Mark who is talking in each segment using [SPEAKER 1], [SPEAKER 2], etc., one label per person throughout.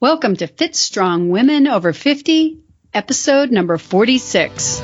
[SPEAKER 1] Welcome to Fit Strong Women Over 50, episode number 46.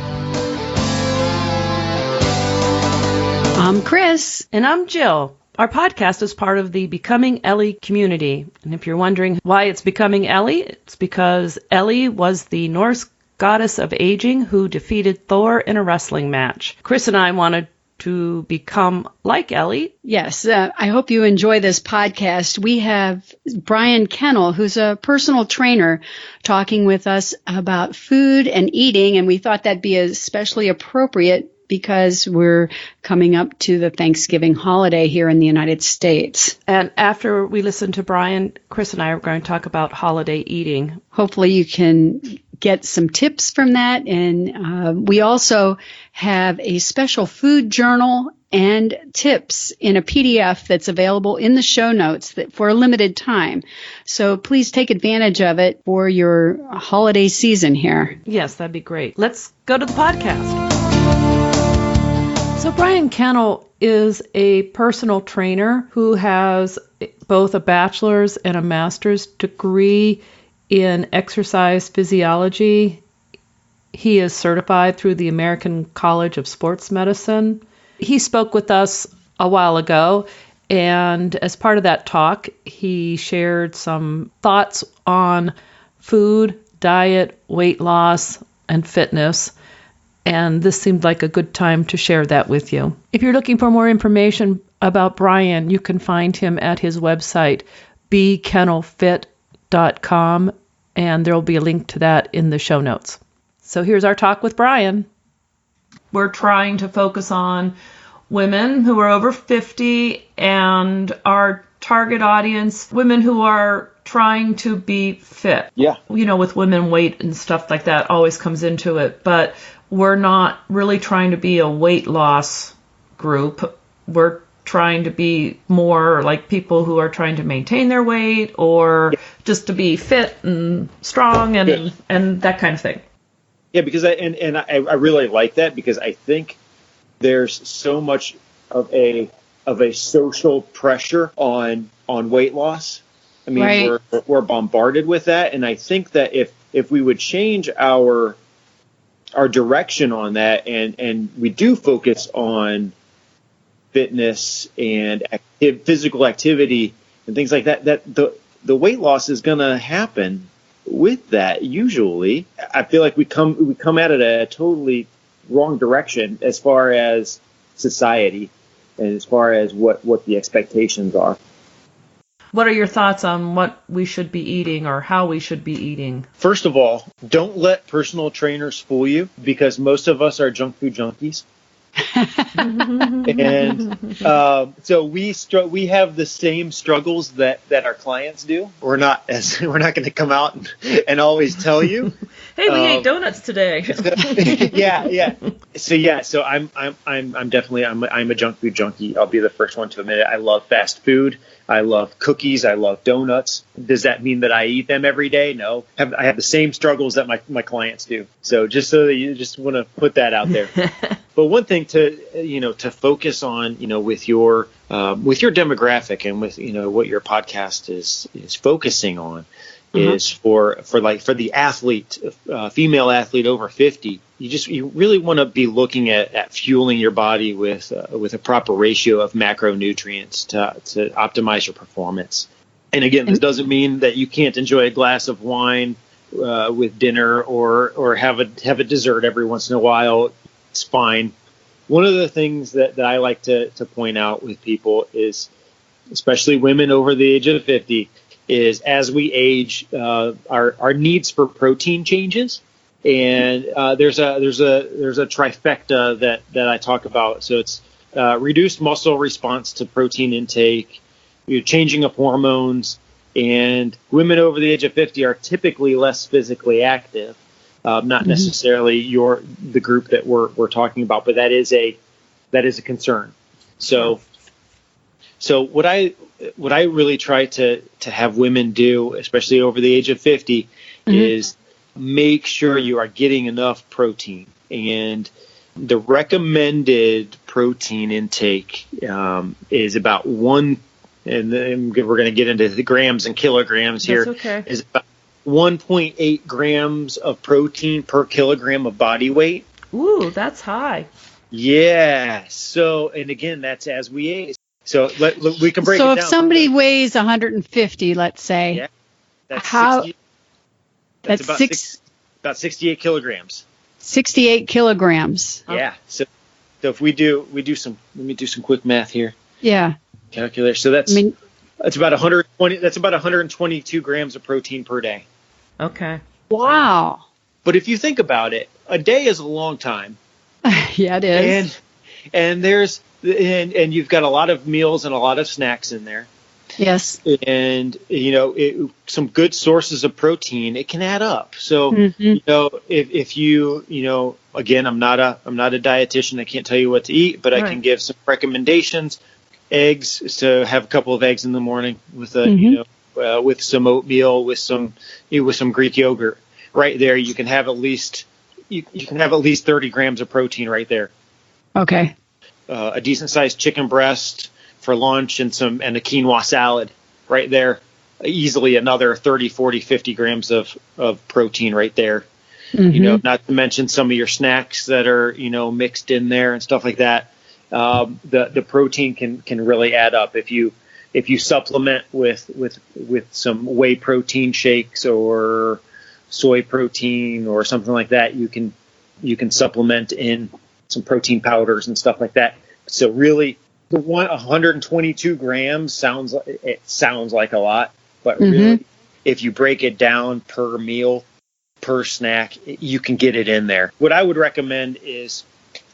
[SPEAKER 1] I'm Chris.
[SPEAKER 2] And I'm Jill. Our podcast is part of the Becoming Ellie community. And if you're wondering why it's Becoming Ellie, it's because Ellie was the Norse goddess of aging who defeated Thor in a wrestling match. Chris and I wanted to become like Ellie.
[SPEAKER 1] Yes, I hope you enjoy this podcast. We have Brian Kennell, who's a personal trainer, talking with us about food and eating, and we thought that'd be especially appropriate because we're coming up to the Thanksgiving holiday here in the United States.
[SPEAKER 2] And after we listen to Brian, Chris and I are going to talk about holiday eating.
[SPEAKER 1] Hopefully you can get some tips from that. And we also have a special food journal and tips in a PDF that's available in the show notes for a limited time. So please take advantage of it for your holiday season here.
[SPEAKER 2] Yes, that'd be great. Let's go to the podcast. So Brian Kennell is a personal trainer who has both a bachelor's and a master's degree in exercise physiology. He is certified through the American College of Sports Medicine. He spoke with us a while ago, and as part of that talk, he shared some thoughts on food, diet, weight loss, and fitness. And this seemed like a good time to share that with you. If you're looking for more information about Brian, you can find him at his website, bekennelfit.com, and there will be a link to that in the show notes. So here's our talk with Brian. We're trying to focus on women who are over 50 and our target audience, women who are trying to be fit.
[SPEAKER 3] Yeah.
[SPEAKER 2] You know, with women, weight and stuff like that always comes into it, but we're not really trying to be a weight loss group. We're trying to be more like people who are trying to maintain their weight or just to be fit and strong and that kind of thing.
[SPEAKER 3] Yeah, because I really like that because I think there's so much of a social pressure on weight loss. I mean,
[SPEAKER 1] right.
[SPEAKER 3] we're bombarded with that, and I think that if we would change our direction on that and we do focus on fitness and physical activity and things like that, that the weight loss is going to happen with that. Usually I feel like we come at it a totally wrong direction as far as society and as far as what the expectations are.
[SPEAKER 2] What are your thoughts on what we should be eating or how we should be eating?
[SPEAKER 3] First of all, don't let personal trainers fool you because most of us are junk food junkies. And so we have the same struggles that our clients do. We're not going to come out and always tell you.
[SPEAKER 2] Hey, we ate donuts today.
[SPEAKER 3] Yeah. So I'm definitely a junk food junkie. I'll be the first one to admit it. I love fast food. I love cookies. I love donuts. Does that mean that I eat them every day? No. I have the same struggles that my clients do. So just so that you just want to put that out there. But one thing to focus on, with your demographic and with, what your podcast is focusing on is for the athlete, female athlete over 50. You really want to be looking at fueling your body with a proper ratio of macronutrients to optimize your performance. And again, this doesn't mean that you can't enjoy a glass of wine with dinner or have a dessert every once in a while. It's fine. One of the things that I like to point out with people is, especially women over the age of 50, is as we age, our needs for protein changes. And there's a trifecta that I talk about. So it's reduced muscle response to protein intake, changing of hormones, and women over the age of 50 are typically less physically active. Not necessarily the group that we're talking about, but that is a concern. So what I really try to have women do, especially over the age of 50, is make sure you are getting enough protein. And the recommended protein intake is about one, and then we're going to get into the grams and kilograms here.
[SPEAKER 2] That's okay.
[SPEAKER 3] Is 1.8 grams of protein per kilogram of body weight.
[SPEAKER 2] Ooh, that's high.
[SPEAKER 3] Yeah. So, and again, that's as we age. So we can break it down.
[SPEAKER 1] So if somebody weighs 150, let's say,
[SPEAKER 3] yeah, that's
[SPEAKER 1] how
[SPEAKER 3] 60,
[SPEAKER 1] that's
[SPEAKER 3] about 68 kilograms.
[SPEAKER 1] 68 kilograms.
[SPEAKER 3] Yeah. So if we do some, let me do some quick math here.
[SPEAKER 1] Yeah.
[SPEAKER 3] Calculator. So that's about 120. That's about 122 grams of protein per day.
[SPEAKER 2] Okay.
[SPEAKER 1] Wow.
[SPEAKER 3] But if you think about it, a day is a long time.
[SPEAKER 1] Yeah, it is.
[SPEAKER 3] And you've got a lot of meals and a lot of snacks in there.
[SPEAKER 1] Yes.
[SPEAKER 3] And some good sources of protein, it can add up. So if you again, I'm not a dietitian. I can't tell you what to eat, but I can give some recommendations. Eggs, so have a couple of eggs in the morning with with some oatmeal, with some Greek yogurt. Right there, you can have at least 30 grams of protein right there.
[SPEAKER 1] Okay.
[SPEAKER 3] A decent sized chicken breast for lunch and a quinoa salad right there. Easily another 30, 40, 50 grams of protein right there. Not to mention some of your snacks that are, mixed in there and stuff like that. The protein can really add up if you supplement with some whey protein shakes or soy protein or something like that. You can supplement in some protein powders and stuff like that. So really, 122 grams sounds like a lot, but really, if you break it down per meal, per snack, you can get it in there. What I would recommend is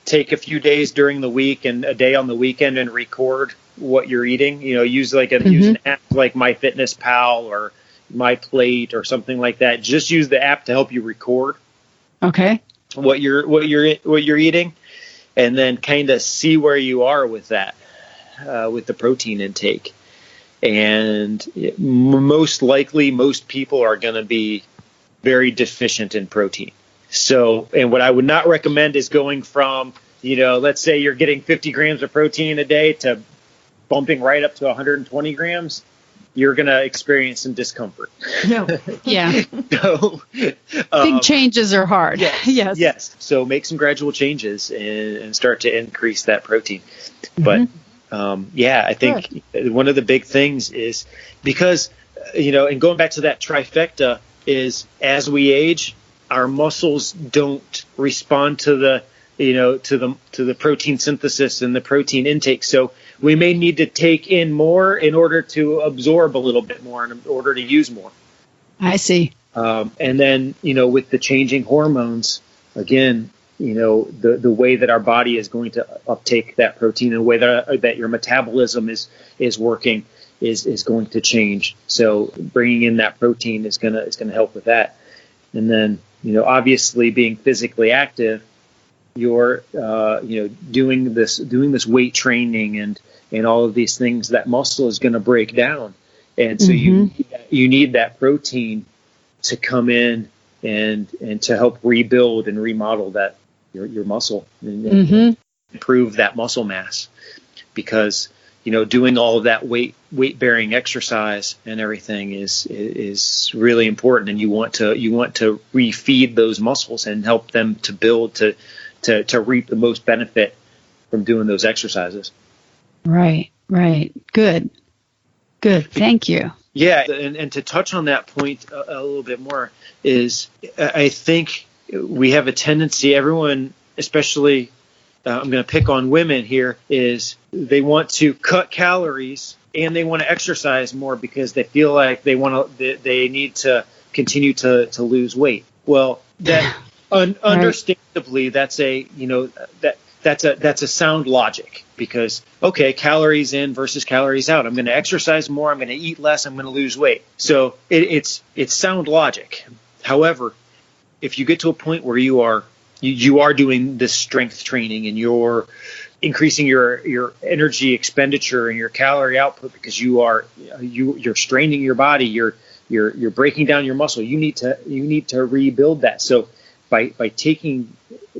[SPEAKER 3] take a few days during the week and a day on the weekend and record what you're eating. Use an app like MyFitnessPal or MyPlate or something like that. Just use the app to help you record.
[SPEAKER 1] Okay.
[SPEAKER 3] What you're eating, and then kind of see where you are with that, with the protein intake. And most likely, most people are going to be very deficient in protein. So, and what I would not recommend is going from, let's say you're getting 50 grams of protein a day to bumping right up to 120 grams. You're going to experience some discomfort.
[SPEAKER 2] No.
[SPEAKER 1] Yeah.
[SPEAKER 3] So,
[SPEAKER 1] big changes are hard.
[SPEAKER 3] Yes. So make some gradual changes and start to increase that protein. But I think one of the big things is because, and going back to that trifecta is as we age, our muscles don't respond to the protein synthesis and the protein intake. So we may need to take in more in order to absorb a little bit more, in order to use more.
[SPEAKER 1] I see.
[SPEAKER 3] And then, with the changing hormones, again, the way that our body is going to uptake that protein and the way that your metabolism is working is going to change. So bringing in that protein is going to help with that. And then, obviously being physically active, you're, doing this weight training and all of these things, that muscle is going to break down. And so you need that protein to come in and to help rebuild and remodel that your muscle and improve that muscle mass, because doing all of that weight bearing exercise and everything is really important, and you want to refeed those muscles and help them to build to reap the most benefit from doing those exercises. Right.
[SPEAKER 1] Good. Thank you.
[SPEAKER 3] Yeah, and to touch on that point a little bit more is, I think we have a tendency, everyone, especially I'm going to pick on women here, is they want to cut calories and they want to exercise more because they feel like they need to continue to lose weight. Well, that understandably, that's a sound logic, because calories in versus calories out. I'm going to exercise more. I'm going to eat less. I'm going to lose weight. So it's sound logic. However, if you get to a point where you are doing this strength training and you're increasing your energy expenditure and your calorie output because you're straining your body, you're breaking down your muscle, you need to rebuild that. So by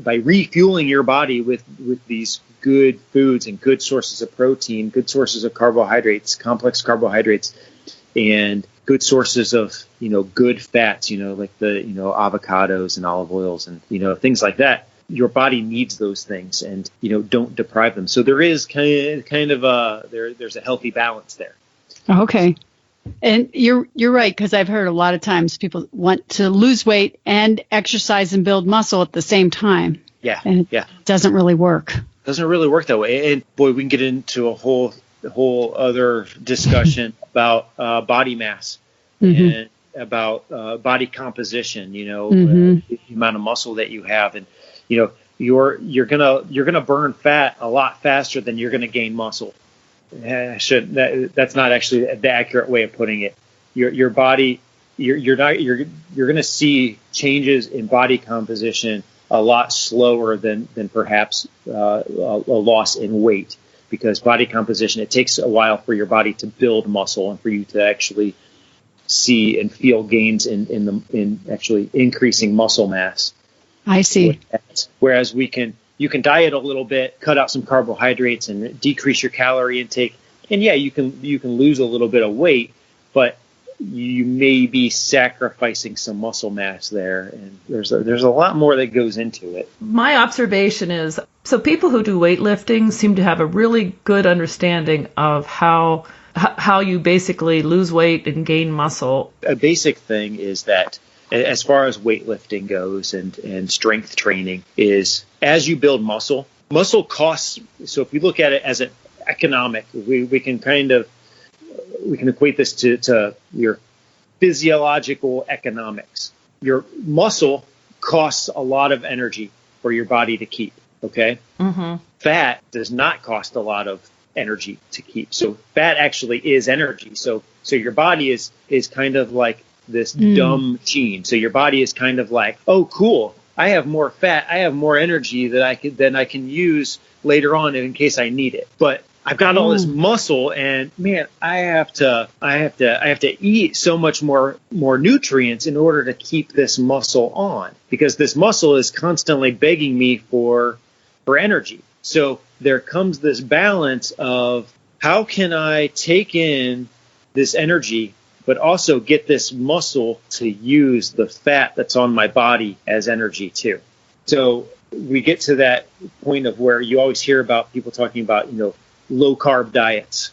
[SPEAKER 3] refueling your body with these good foods and good sources of protein, good sources of carbohydrates, complex carbohydrates, and good sources of, good fats, like the, avocados and olive oils and, things like that. Your body needs those things, and, don't deprive them. So there is kind of there's a healthy balance there.
[SPEAKER 1] Okay. And you're right, because I've heard a lot of times people want to lose weight and exercise and build muscle at the same time.
[SPEAKER 3] Yeah.
[SPEAKER 1] And it doesn't really work.
[SPEAKER 3] Doesn't really work that way. And boy, we can get into a whole other discussion about body mass and about body composition, the amount of muscle that you have. And, you're gonna burn fat a lot faster than you're gonna gain muscle. That's not actually the accurate way of putting it. Your body, you're going to see changes in body composition a lot slower than perhaps a loss in weight, because body composition, it takes a while for your body to build muscle and for you to actually see and feel gains in actually increasing muscle mass.
[SPEAKER 1] I see.
[SPEAKER 3] Whereas you can diet a little bit, cut out some carbohydrates, and decrease your calorie intake. And you can lose a little bit of weight, but you may be sacrificing some muscle mass there. And there's a lot more that goes into it.
[SPEAKER 2] My observation is, so people who do weightlifting seem to have a really good understanding of how you basically lose weight and gain muscle.
[SPEAKER 3] A basic thing is that, as far as weightlifting goes and strength training, is as you build muscle costs. So if we look at it as an economic, we can equate this to your physiological economics. Your muscle costs a lot of energy for your body to keep. Okay. Fat does not cost a lot of energy to keep. So fat actually is energy. So your body is kind of like this dumb machine. So your body is kind of like, oh, cool, I have more fat, I have more energy that I can use later on in case I need it. But I've got all this muscle, and man, I have to eat so much more nutrients in order to keep this muscle on, because this muscle is constantly begging me for energy. So there comes this balance of, how can I take in this energy but also get this muscle to use the fat that's on my body as energy too. So we get to that point of where you always hear about people talking about, low carb diets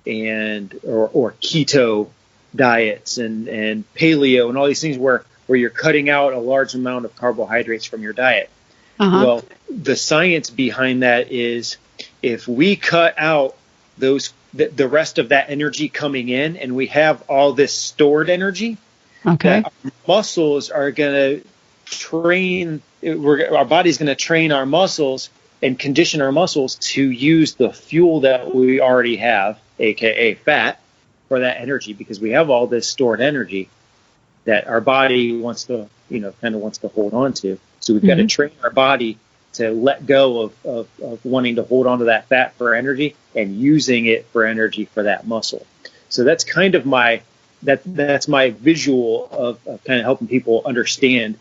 [SPEAKER 3] or keto diets and paleo and all these things where you're cutting out a large amount of carbohydrates from your diet. Well, the science behind that is, if we cut out the rest of that energy coming in, and we have all this stored energy, that our muscles are going to train, our body's going to train our muscles and condition our muscles to use the fuel that we already have, aka fat, for that energy, because we have all this stored energy that our body wants to, wants to hold on to. So we've got to train our body to let go of wanting to hold on to that fat for energy and using it for energy for that muscle. So that's kind of that's my visual of kind of helping people understand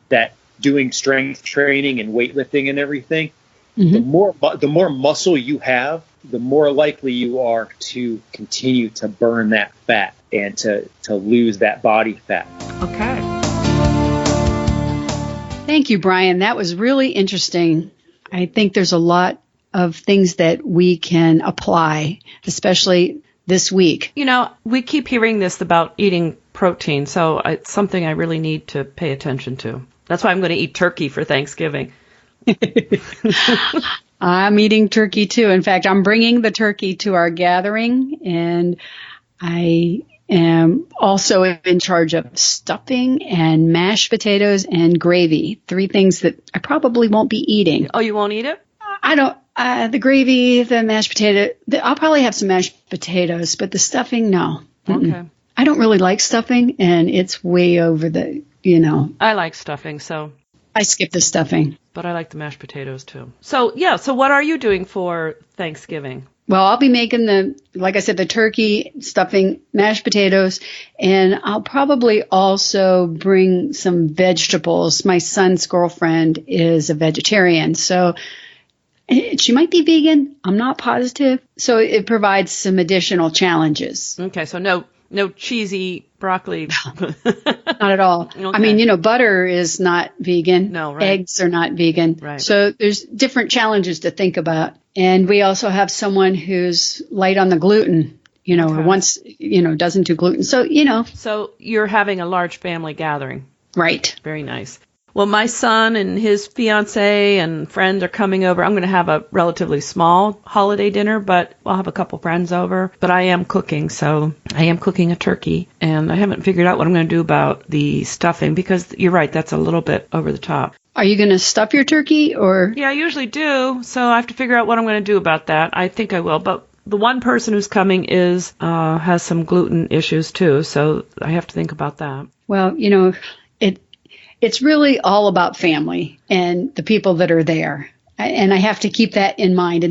[SPEAKER 3] that doing strength training and weightlifting and everything, the more muscle you have, the more likely you are to continue to burn that fat and to lose that body fat.
[SPEAKER 2] Okay.
[SPEAKER 1] Thank you, Brian. That was really interesting. I think there's a lot of things that we can apply, especially this week.
[SPEAKER 2] We keep hearing this about eating protein, so it's something I really need to pay attention to. That's why I'm going to eat turkey for Thanksgiving.
[SPEAKER 1] I'm eating turkey too. In fact, I'm bringing the turkey to our gathering, and I am also in charge of stuffing and mashed potatoes and gravy. 3 things that I probably won't be eating.
[SPEAKER 2] Oh, you won't eat it?
[SPEAKER 1] I don't. The gravy, the mashed potato, I'll probably have some mashed potatoes, but the stuffing, no.
[SPEAKER 2] Okay.
[SPEAKER 1] I don't really like stuffing, and it's way over the,
[SPEAKER 2] I like stuffing, so
[SPEAKER 1] I skip the stuffing.
[SPEAKER 2] But I like the mashed potatoes too. So what are you doing for Thanksgiving?
[SPEAKER 1] Well, I'll be making like I said, the turkey, stuffing, mashed potatoes, and I'll probably also bring some vegetables. My son's girlfriend is a vegetarian, so she might be vegan. I'm not positive. So it provides some additional challenges.
[SPEAKER 2] Okay, so no No cheesy broccoli.
[SPEAKER 1] Not at all.
[SPEAKER 2] Okay.
[SPEAKER 1] I mean, butter is not vegan.
[SPEAKER 2] No, right.
[SPEAKER 1] Eggs are not vegan.
[SPEAKER 2] Right.
[SPEAKER 1] So there's different challenges to think about. And we also have someone who's light on the gluten, or once, doesn't do gluten. So,
[SPEAKER 2] So you're having a large family gathering.
[SPEAKER 1] Right.
[SPEAKER 2] Very nice. Well, my son and his fiance and friends are coming over. I'm going to have a relatively small holiday dinner, but I'll have a couple friends over. But I am cooking, so I am cooking a turkey. And I haven't figured out what I'm going to do about the stuffing because you're right, that's a little bit over the top.
[SPEAKER 1] Are you going to stuff your turkey or?
[SPEAKER 2] Yeah, I usually do. So I have to figure out what I'm going to do about that. I think I will. But the one person who's coming has some gluten issues too. So I have to think about that.
[SPEAKER 1] Well, it's really all about family and the people that are there. And I have to keep that in mind.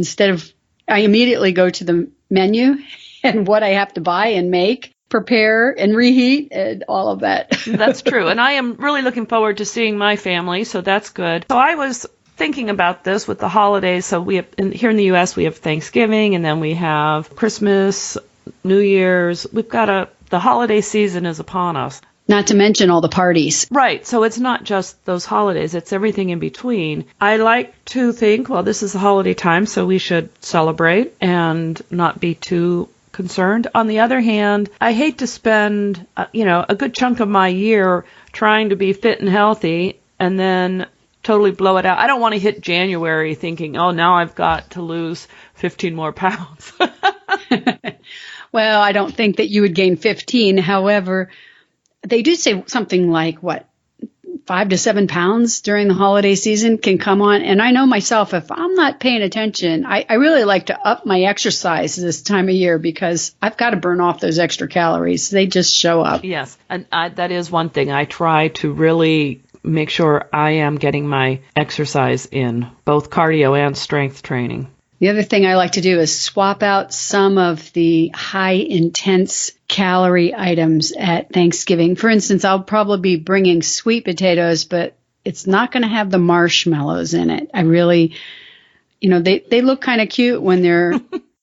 [SPEAKER 1] I immediately go to the menu and what I have to buy and make, prepare and reheat and all of that.
[SPEAKER 2] That's true. And I am really looking forward to seeing my family, so that's good. So I was thinking about this with the holidays. So we have, here in the U.S., we have Thanksgiving, and then we have Christmas, New Year's. The holiday season is upon us.
[SPEAKER 1] Not to mention all the parties.
[SPEAKER 2] Right. So it's not just those holidays. It's everything in between. I like to think, well, this is the holiday time, so we should celebrate and not be too concerned. On the other hand, I hate to spend, a good chunk of my year trying to be fit and healthy and then totally blow it out. I don't want to hit January thinking, oh, now I've got to lose 15 more pounds.
[SPEAKER 1] Well, I don't think that you would gain 15. However, they do say something like, 5 to 7 pounds during the holiday season can come on. And I know myself, if I'm not paying attention, I really like to up my exercise this time of year because I've got to burn off those extra calories. They just show up.
[SPEAKER 2] Yes. And that is one thing. I try to really make sure I am getting my exercise in, both cardio and strength training.
[SPEAKER 1] The other thing I like to do is swap out some of the high intense calorie items at Thanksgiving. For instance, I'll probably be bringing sweet potatoes, but it's not going to have the marshmallows in it. I really, they look kind of cute when they're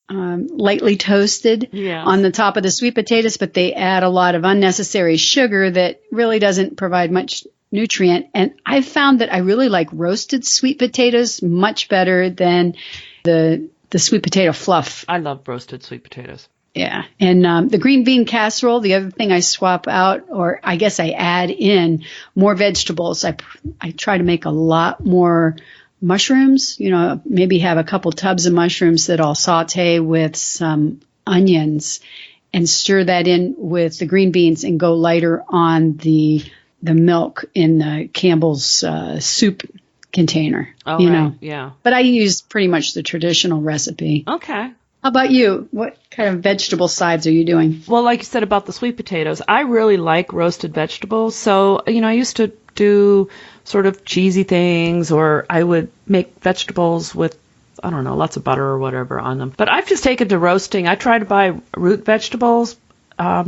[SPEAKER 1] lightly toasted on the top of the sweet potatoes, but they add a lot of unnecessary sugar that really doesn't provide much nutrient. And I've found that I really like roasted sweet potatoes much better than the sweet potato fluff.
[SPEAKER 2] I love roasted sweet potatoes.
[SPEAKER 1] Yeah. And the green bean casserole, the other thing I swap out, or I guess I add in more vegetables. I try to make a lot more mushrooms, maybe have a couple tubs of mushrooms that I'll saute with some onions and stir that in with the green beans and go lighter on the milk in the Campbell's soup container,
[SPEAKER 2] right. Yeah.
[SPEAKER 1] But I use pretty much the traditional recipe.
[SPEAKER 2] Okay.
[SPEAKER 1] How about you? What kind of vegetable sides are you doing?
[SPEAKER 2] Well, like you said about the sweet potatoes, I really like roasted vegetables. So, I used to do sort of cheesy things, or I would make vegetables with, I don't know, lots of butter or whatever on them. But I've just taken to roasting. I try to buy root vegetables,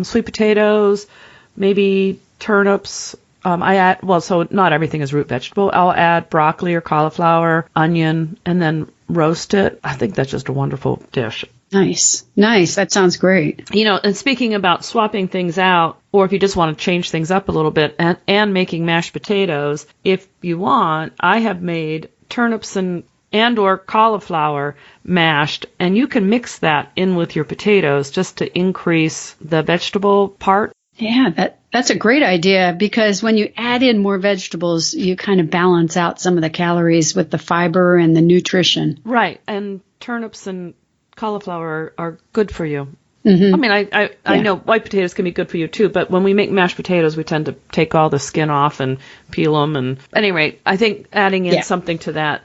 [SPEAKER 2] sweet potatoes, maybe turnips. So not everything is root vegetable. I'll add broccoli or cauliflower, onion, and then roast it. I think that's just a wonderful dish.
[SPEAKER 1] Nice. That sounds great.
[SPEAKER 2] And speaking about swapping things out, or if you just want to change things up a little bit and making mashed potatoes, if you want, I have made turnips and or cauliflower mashed, and you can mix that in with your potatoes just to increase the vegetable part.
[SPEAKER 1] Yeah, that's a great idea because when you add in more vegetables, you kind of balance out some of the calories with the fiber and the nutrition.
[SPEAKER 2] Right, and turnips and cauliflower are good for you.
[SPEAKER 1] Mm-hmm.
[SPEAKER 2] I mean, I know white potatoes can be good for you too, but when we make mashed potatoes, we tend to take all the skin off and peel them. And at any rate, I think adding in something to that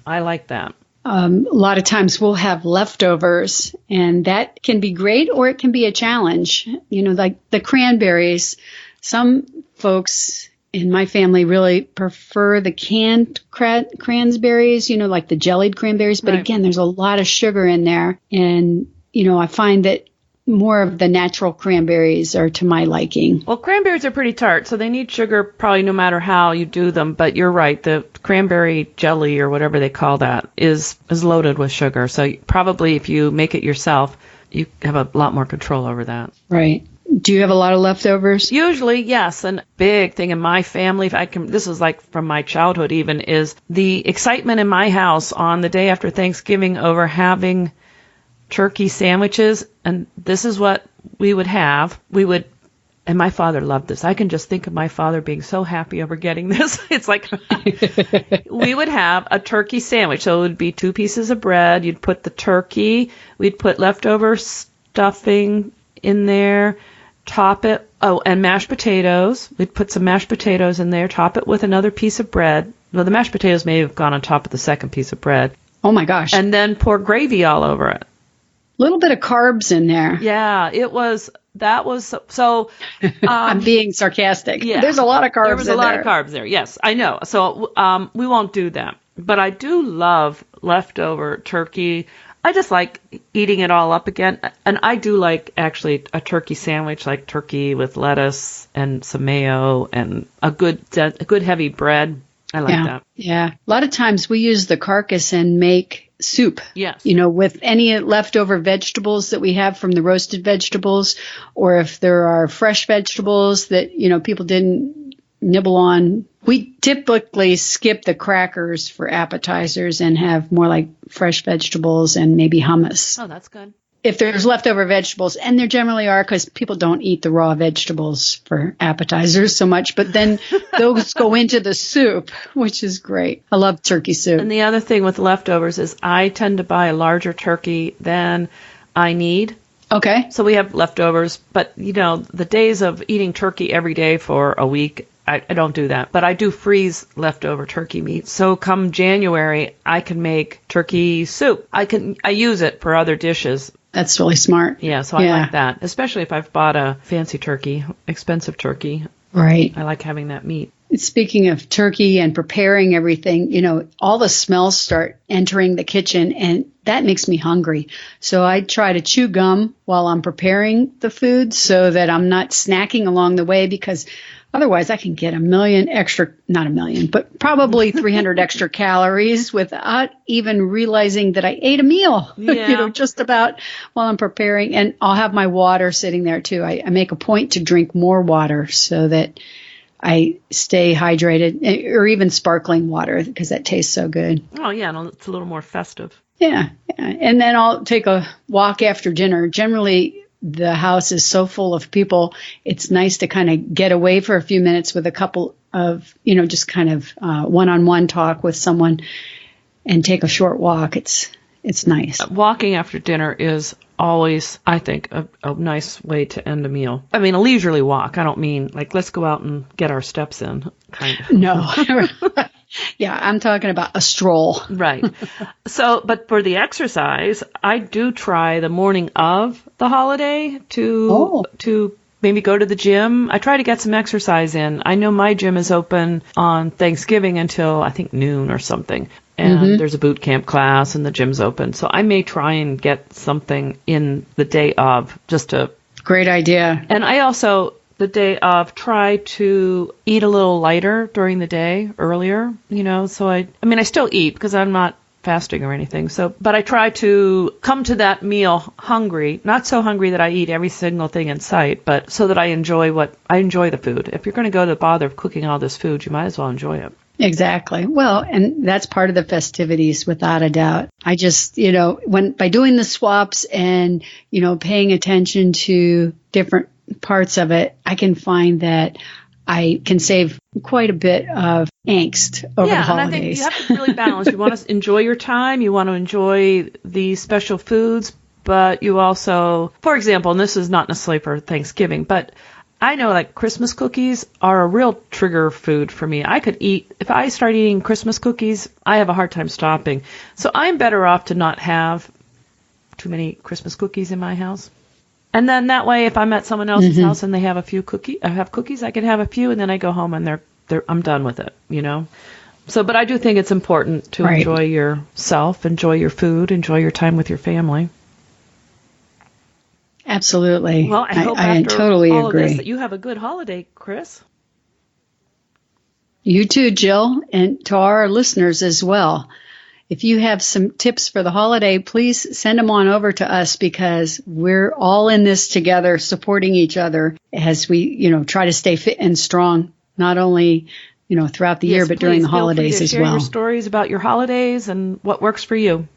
[SPEAKER 2] I like that.
[SPEAKER 1] A lot of times we'll have leftovers, and that can be great or it can be a challenge. Like the cranberries. Some folks in my family really prefer the canned cranberries, like the jellied cranberries. But again, there's a lot of sugar in there. And, I find that more of the natural cranberries are to my liking.
[SPEAKER 2] Well, cranberries are pretty tart, so they need sugar probably no matter how you do them. But you're right, the cranberry jelly or whatever they call that is loaded with sugar. So probably if you make it yourself, you have a lot more control over that.
[SPEAKER 1] Right. Do you have a lot of leftovers?
[SPEAKER 2] Usually, yes. And big thing in my family, if I can, this is like from my childhood even, is the excitement in my house on the day after Thanksgiving over having turkey sandwiches. And this is what we would have. And my father loved this. I can just think of my father being so happy over getting this. It's like we would have a turkey sandwich. So it would be 2 pieces of bread. You'd put the turkey. We'd put leftover stuffing in there, top it. Oh, and mashed potatoes. We'd put some mashed potatoes in there, top it with another piece of bread. Well, the mashed potatoes may have gone on top of the second piece of bread.
[SPEAKER 1] Oh, my gosh.
[SPEAKER 2] And then pour gravy all over it.
[SPEAKER 1] Little bit of carbs in there.
[SPEAKER 2] Yeah, that was so.
[SPEAKER 1] I'm being sarcastic.
[SPEAKER 2] Yeah,
[SPEAKER 1] there's a lot of carbs.
[SPEAKER 2] There was a lot of carbs there. Yes, I know. So we won't do that. But I do love leftover turkey. I just like eating it all up again, and I do like actually a turkey sandwich, like turkey with lettuce and some mayo and a good heavy bread. I like that.
[SPEAKER 1] Yeah, a lot of times we use the carcass and make soup.
[SPEAKER 2] Yes.
[SPEAKER 1] With any leftover vegetables that we have from the roasted vegetables, or if there are fresh vegetables that, people didn't nibble on. We typically skip the crackers for appetizers and have more like fresh vegetables and maybe hummus.
[SPEAKER 2] Oh, that's good.
[SPEAKER 1] If there's leftover vegetables, and there generally are because people don't eat the raw vegetables for appetizers so much, but then those go into the soup, which is great. I love turkey soup.
[SPEAKER 2] And the other thing with leftovers is I tend to buy a larger turkey than I need.
[SPEAKER 1] Okay.
[SPEAKER 2] So we have leftovers, but the days of eating turkey every day for a week, I don't do that. But I do freeze leftover turkey meat. So come January, I can make turkey soup. I use it for other dishes.
[SPEAKER 1] That's really smart.
[SPEAKER 2] Yeah, so I like that, especially if I've bought a fancy turkey, expensive turkey.
[SPEAKER 1] Right.
[SPEAKER 2] I like having that meat.
[SPEAKER 1] Speaking of turkey and preparing everything, all the smells start entering the kitchen, and that makes me hungry. So I try to chew gum while I'm preparing the food so that I'm not snacking along the way, because otherwise I can get not a million, but probably 300 extra calories without even realizing that I ate a meal, just about while I'm preparing. And I'll have my water sitting there too. I make a point to drink more water so that I stay hydrated, or even sparkling water, because that tastes so good.
[SPEAKER 2] Oh, yeah, and it's a little more festive.
[SPEAKER 1] Yeah. And then I'll take a walk after dinner. Generally, the house is so full of people, it's nice to kind of get away for a few minutes with a couple of, just kind of one-on-one talk with someone and take a short walk. It's nice.
[SPEAKER 2] Walking after dinner is always, I think, a nice way to end a meal. I mean, a leisurely walk. I don't mean like, let's go out and get our steps in, kind of.
[SPEAKER 1] No. Yeah, I'm talking about a stroll.
[SPEAKER 2] Right. But for the exercise, I do try the morning of the holiday to maybe go to the gym. I try to get some exercise in. I know my gym is open on Thanksgiving until I think noon or something. And there's a boot camp class and the gym's open. So I may try and get something in the day of, just to...
[SPEAKER 1] Great idea.
[SPEAKER 2] And I also, the day of, try to eat a little lighter during the day, earlier, so I still eat because I'm not fasting or anything. So, but I try to come to that meal hungry, not so hungry that I eat every single thing in sight, but so that I enjoy the food. If you're going to go to the bother of cooking all this food, you might as well enjoy it.
[SPEAKER 1] Exactly. Well, and that's part of the festivities, without a doubt. I just, by doing the swaps and, paying attention to different parts of it, I can find that I can save quite a bit of angst over the holidays.
[SPEAKER 2] Yeah, and I think you have to really balance. You want to enjoy your time. You want to enjoy the special foods, but you also, for example, and this is not necessarily for Thanksgiving, but I know like Christmas cookies are a real trigger food for me. If I start eating Christmas cookies, I have a hard time stopping. So I'm better off to not have too many Christmas cookies in my house. And then that way, if I'm at someone else's house and they have cookies, I can have a few, and then I go home and I'm done with it, So, but I do think it's important to enjoy yourself, enjoy your food, enjoy your time with your family.
[SPEAKER 1] Absolutely.
[SPEAKER 2] Well, I hope
[SPEAKER 1] I
[SPEAKER 2] after
[SPEAKER 1] totally
[SPEAKER 2] all
[SPEAKER 1] agree.
[SPEAKER 2] of this that you have a good holiday, Chris.
[SPEAKER 1] You too, Jill, and to our listeners as well. if you have some tips for the holiday, please send them on over to us, because we're all in this together, supporting each other as we, try to stay fit and strong, not only, throughout the year, but during the holidays as well.
[SPEAKER 2] Share your stories about your holidays and what works for you.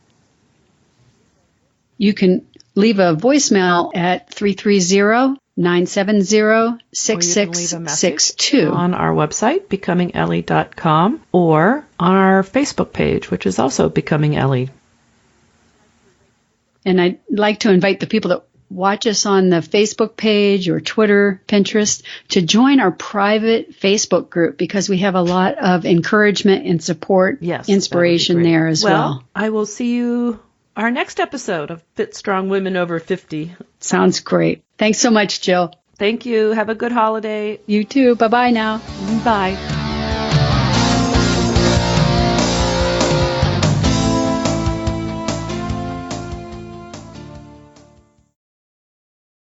[SPEAKER 1] You can leave a voicemail at 330-970-6662
[SPEAKER 2] on our website, becomingellie.com, or on our Facebook page, which is also Becoming Ellie.
[SPEAKER 1] And I'd like to invite the people that watch us on the Facebook page or Twitter, Pinterest, to join our private Facebook group, because we have a lot of encouragement and support, inspiration there as well.
[SPEAKER 2] I will see you our next episode of Fit Strong Women Over 50.
[SPEAKER 1] Sounds great. Thanks so much, Jill.
[SPEAKER 2] Thank you. Have a good holiday.
[SPEAKER 1] You too. Bye-bye now.
[SPEAKER 2] Bye.